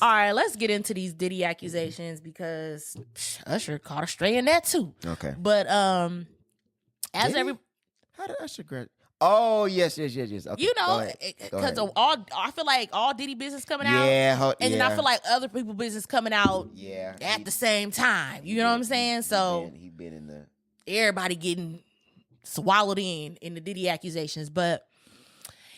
All right, let's get into these Diddy accusations because Usher caught a stray in that too. Okay. But How did Usher graduate? Oh, yes. Okay, you know, because of I feel like all Diddy business coming out. And then I feel like other people business coming out at the same time. You know what I'm saying? So he been in the everybody getting swallowed in the Diddy accusations. But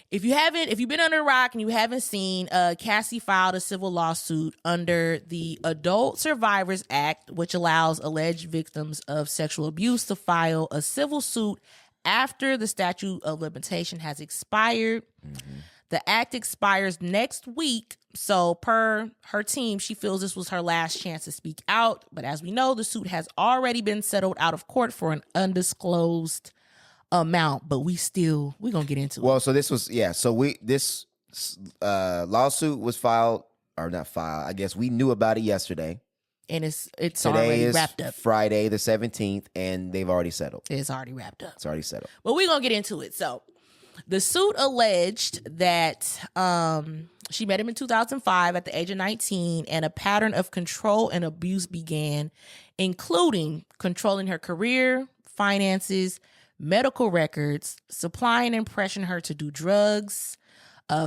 if you've been under a rock and you haven't seen, Cassie filed a civil lawsuit under the Adult Survivors Act, which allows alleged victims of sexual abuse to file a civil suit after the statute of limitation has expired. Mm-hmm. The act expires next week. So per her team, she feels this was her last chance to speak out. But as we know, the suit has already been settled out of court for an undisclosed amount. But we're going to get into it. Well, so this was, this lawsuit was filed, or not filed. I guess we knew about it yesterday. And it's Today already is wrapped up. Friday the 17th, and they've already settled. It's already wrapped up. It's already settled. But we're going to get into it. So the suit alleged that she met him in 2005 at the age of 19, and a pattern of control and abuse began, including controlling her career, finances, medical records, supplying and pressuring her to do drugs,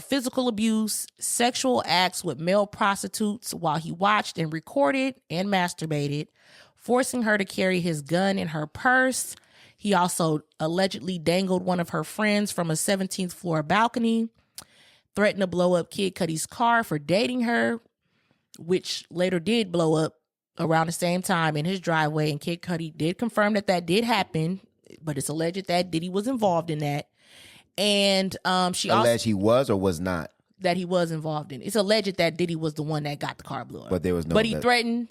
physical abuse, sexual acts with male prostitutes while he watched and recorded and masturbated, forcing her to carry his gun in her purse. He also allegedly dangled one of her friends from a 17th floor balcony, threatened to blow up Kid Cudi's car for dating her, which later did blow up around the same time in his driveway. And Kid Cudi did confirm that did happen, but it's alleged that Diddy was involved in that. And she alleged he was or was not? That he was involved in. It's alleged that Diddy was the one that got the car blown up. But there was no. But he threatened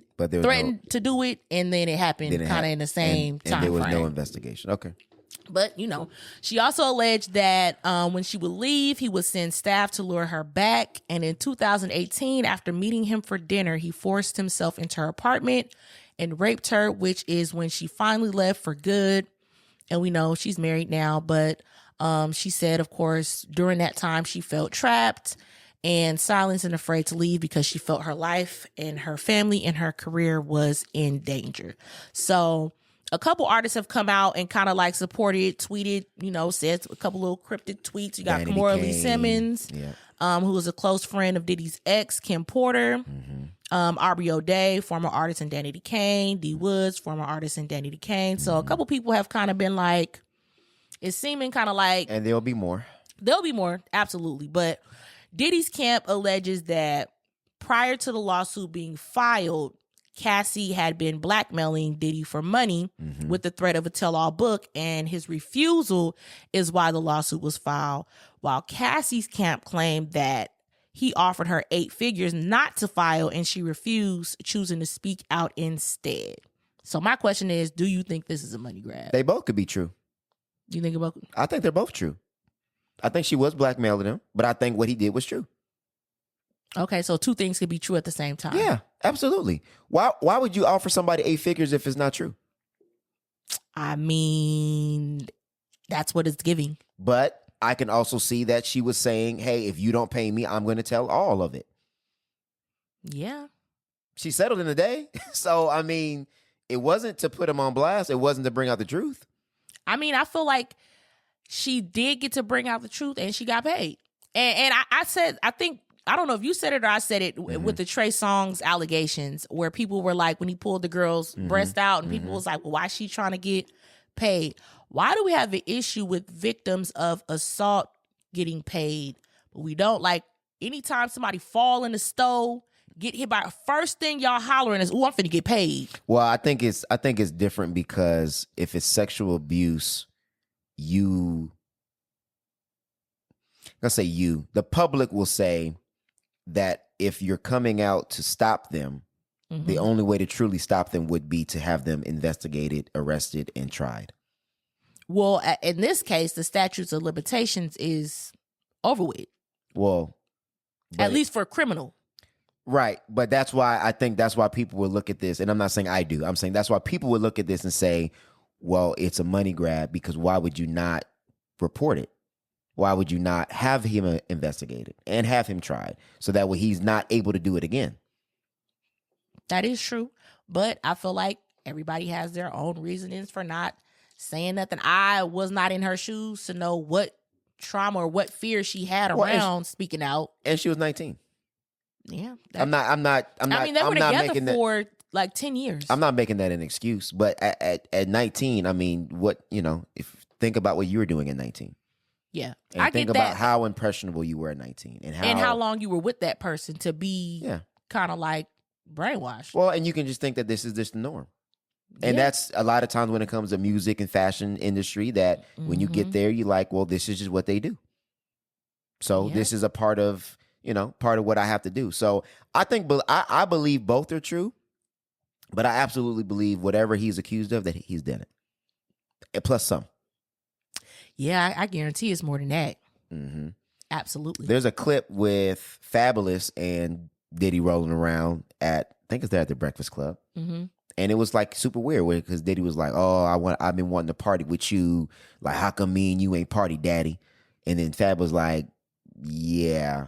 to do it, and then it happened kind of in the same time. And there was frame. no investigation. Okay. But, she also alleged that when she would leave, he would send staff to lure her back. And in 2018, after meeting him for dinner, he forced himself into her apartment and raped her, which is when she finally left for good. And we know she's married now, but she said, of course, during that time, she felt trapped and silenced and afraid to leave because she felt her life and her family and her career was in danger. So a couple artists have come out and kind of like supported, tweeted, said a couple little cryptic tweets. You got Kamora Lee Simmons, who was a close friend of Diddy's ex, Kim Porter, Aubrey O'Day, former artist, and Danny Kane, D Woods, former artist, and Danny Kane. So a couple people have kind of been like, it's seeming kind of like... And there'll be more. There'll be more, absolutely. But Diddy's camp alleges that prior to the lawsuit being filed, Cassie had been blackmailing Diddy for money with the threat of a tell-all book, and his refusal is why the lawsuit was filed, while Cassie's camp claimed that he offered her 8 figures not to file, and she refused, choosing to speak out instead. So my question is, do you think this is a money grab? They both could be true. You think about? I think they're both true. I think she was blackmailing him, but I think what he did was true. Okay, so 2 things could be true at the same time. Yeah, absolutely. Why would you offer somebody 8 figures if it's not true? I mean, that's what it's giving. But I can also see that she was saying, hey, if you don't pay me, I'm going to tell all of it. Yeah. She settled in the day. So, I mean, it wasn't to put him on blast. It wasn't to bring out the truth. I mean, I feel like she did get to bring out the truth and she got paid. And I said, I think, I don't know if you said it or I said it with the Trey Songz allegations where people were like, when he pulled the girl's breast out and people was like, well, why is she trying to get paid? Why do we have an issue with victims of assault getting paid? But we don't. Like, anytime somebody fall in the stove, get hit by, first thing y'all hollering is, "Oh, I'm finna get paid." Well, I think it's different because if it's sexual abuse, the public will say that if you're coming out to stop them, the only way to truly stop them would be to have them investigated, arrested, and tried. Well, in this case, the statutes of limitations is over with. Well, at least for a criminal. Right. But that's why people will look at this. And I'm not saying I do. I'm saying that's why people would look at this and say, well, it's a money grab because why would you not report it? why would you not have him investigated and have him tried so that way he's not able to do it again? That is true. But I feel like everybody has their own reasonings for not saying nothing. I was not in her shoes to know what trauma or what fear she had around speaking out. And she was 19. Yeah. I'm not. I mean, they were together for like 10 years. I'm not making that an excuse, but at 19, I mean, think about what you were doing at 19. Yeah. And I think get about that. how impressionable you were at 19 and how long you were with that person to be kind of like brainwashed. Well, and you can just think that this is just the norm. And that's a lot of times when it comes to music and fashion industry that when you get there, you're like, well, this is just what they do. So this is a part of what I have to do. So I think, I believe both are true, but I absolutely believe whatever he's accused of, that he's done it. And plus some. Yeah, I guarantee it's more than that. Mm-hmm. Absolutely. There's a clip with Fabulous and Diddy rolling around I think it's there at the Breakfast Club. Mm-hmm. And it was like super weird because Diddy was like, oh, I've been wanting to party with you. Like, how come me and you ain't party, daddy? And then Fab was like, yeah,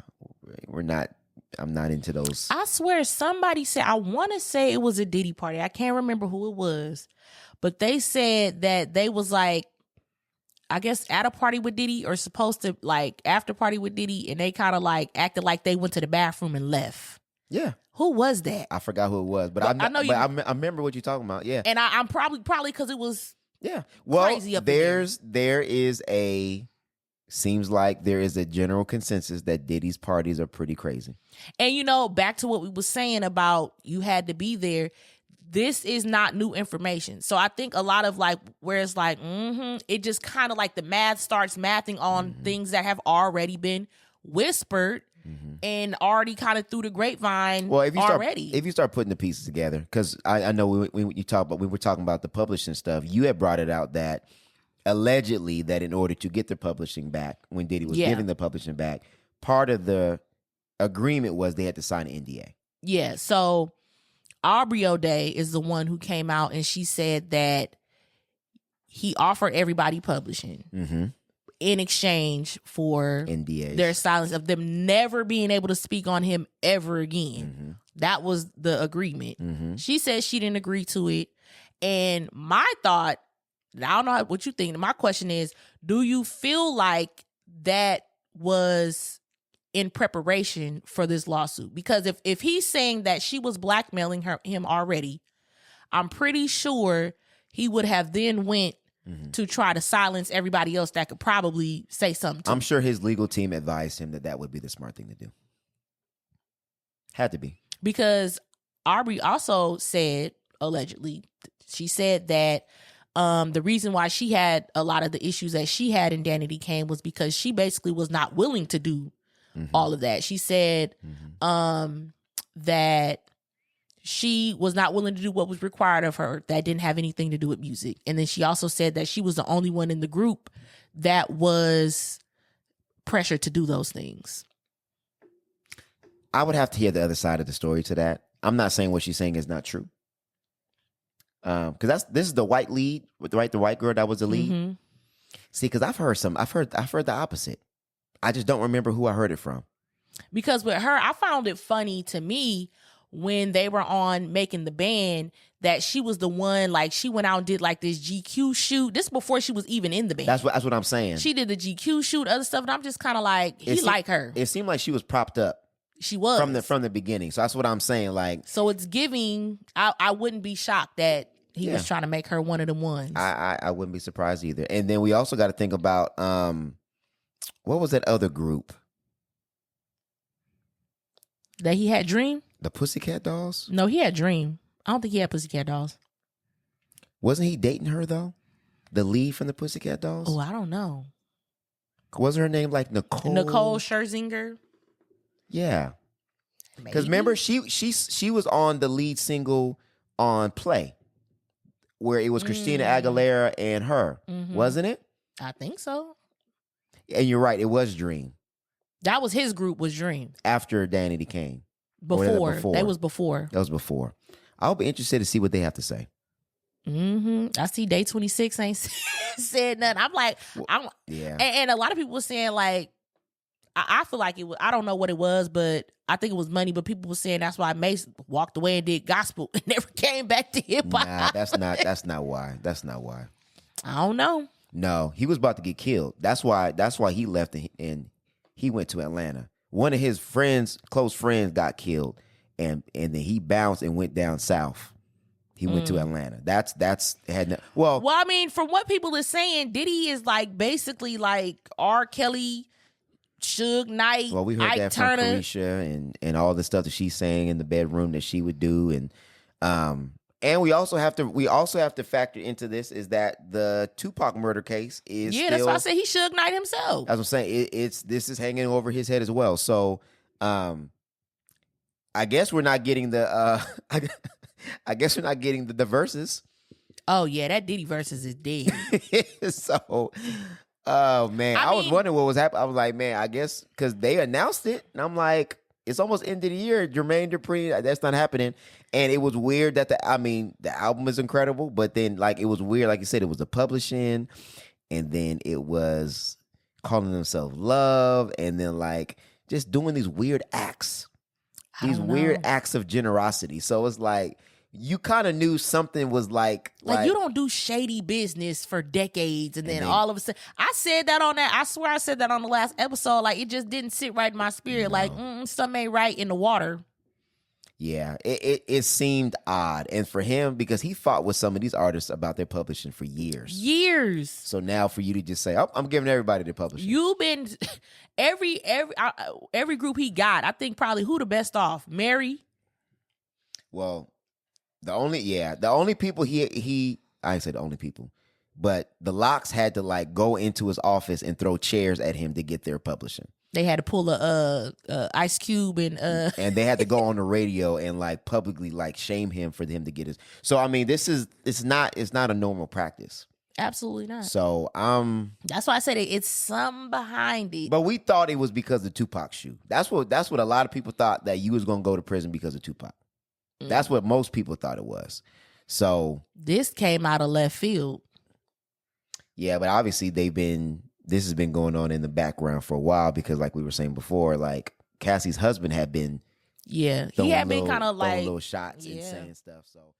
I'm not into those. I swear somebody said, I want to say it was a Diddy party. I can't remember who it was. But they said that they was like, I guess at a party with Diddy or supposed to like after party with Diddy. And they kind of like acted like they went to the bathroom and left. Yeah. Who was that? I forgot who it was, but I remember what you're talking about. Yeah. And I'm probably because it was crazy up seems like there is a general consensus that Diddy's parties are pretty crazy. And back to what we was saying about you had to be there. This is not new information. So I think a lot of like where it's like, it just kind of like the math starts mathing on things that have already been whispered. And already kind of through the grapevine. Well, if you start putting the pieces together, because I know when we were talking about the publishing stuff, you had brought it out that allegedly that in order to get the publishing back, when Diddy was giving the publishing back, part of the agreement was they had to sign an NDA. Yeah. So Aubrey O'Day is the one who came out and she said that he offered everybody publishing. In exchange for NDAs. Their silence of them never being able to speak on him ever again. That was the agreement. She said she didn't agree to it. And my thought, I don't know what you think. My question is, do you feel like that was in preparation for this lawsuit? Because if he's saying that she was blackmailing him already, I'm pretty sure he would have then went to try to silence everybody else that could probably say something to I'm sure his legal team advised him that would be the smart thing to do. Had to be. Because Aubrey also said, allegedly, she said that the reason why she had a lot of the issues that she had in Danity Kane was because she basically was not willing to do all of that. She said that she was not willing to do what was required of her that didn't have anything to do with music. And then she also said that she was the only one in the group that was pressured to do those things. I would have to hear the other side of the story to that. I'm not saying what she's saying is not true. Because this is the white lead, right? The white girl that was the lead. See, because I've heard the opposite. I just don't remember who I heard it from. Because with her, I found it funny to me when they were on Making the Band that she was the one, like she went out and did like this GQ shoot. This before she was even in the band. That's what I'm saying. She did the GQ shoot, other stuff, and I'm just kind of like, he like her. It seemed like she was propped up. She was. From the beginning. So that's what I'm saying. Like, so it's giving, I wouldn't be shocked that he was trying to make her one of the ones. I wouldn't be surprised either. And then we also got to think about, what was that other group? That he had Dream? The Pussycat Dolls? No, he had Dream. I don't think he had Pussycat Dolls. Wasn't he dating her, though? The lead from the Pussycat Dolls? Oh, I don't know. Wasn't her name like Nicole? Nicole Scherzinger? Yeah. Because remember, she was on the lead single on Play, where it was Christina Aguilera and her. Wasn't it? I think so. And you're right, it was Dream. That was his group, was Dream. After Danity Kane. Before. That was before. That was before. I'll be interested to see what they have to say. I see Day 26 ain't said nothing. I'm like, Yeah. And a lot of people were saying like, I feel like it was, I don't know what it was, but I think it was money. But people were saying that's why Mace walked away and did gospel and never came back to hip hop. Nah, that's not why. That's not why. I don't know. No, he was about to get killed. That's why he left and he went to Atlanta. One of his close friends got killed, and then he bounced and went down south. He went to Atlanta. Well, I mean, from what people are saying, Diddy is like basically like R. Kelly, Suge Knight, well, we heard Ike that Turner. from Carisha and all the stuff that she's saying in the bedroom that she would do, and we also have to factor into this is that the Tupac murder case is that's why I said he Suge Knight himself. As I'm saying, this is hanging over his head as well. So, I guess we're not getting the I guess we're not getting the verses. Oh yeah, that Diddy versus is dead. So, oh man, I was wondering what was happening. I was like, man, I guess because they announced it, and I'm like, it's almost end of the year. Jermaine Dupri, that's not happening. And it was weird that the album is incredible, but then like it was weird, like you said, it was the publishing, and then it was calling themselves Love, and then like just doing these weird acts, weird acts of generosity. So it's like you kind of knew something was like you don't do shady business for decades, and then all of a sudden, I said that on that. I swear I said that on the last episode. Like it just didn't sit right in my spirit. No. Like something ain't right in the water. Yeah, it seemed odd, and for him because he fought with some of these artists about their publishing for years. So now for you to just say, "Oh, I'm giving everybody the publishing," you've been every group he got. I think probably who the best off, Mary. Well. The only people I said the only people, but the Locks had to like go into his office and throw chairs at him to get their publishing. They had to pull a Ice Cube and they had to go on the radio and like publicly like shame him for him to get his. So I mean, it's not a normal practice. Absolutely not. So that's why I said it's some behind it. But we thought it was because of Tupac's shoe. That's what a lot of people thought, that you was gonna go to prison because of Tupac. That's what most people thought it was. So this came out of left field. Yeah, but obviously this has been going on in the background for a while because like we were saying before, like Cassie's husband had been he had been kind of like little shots and saying stuff. So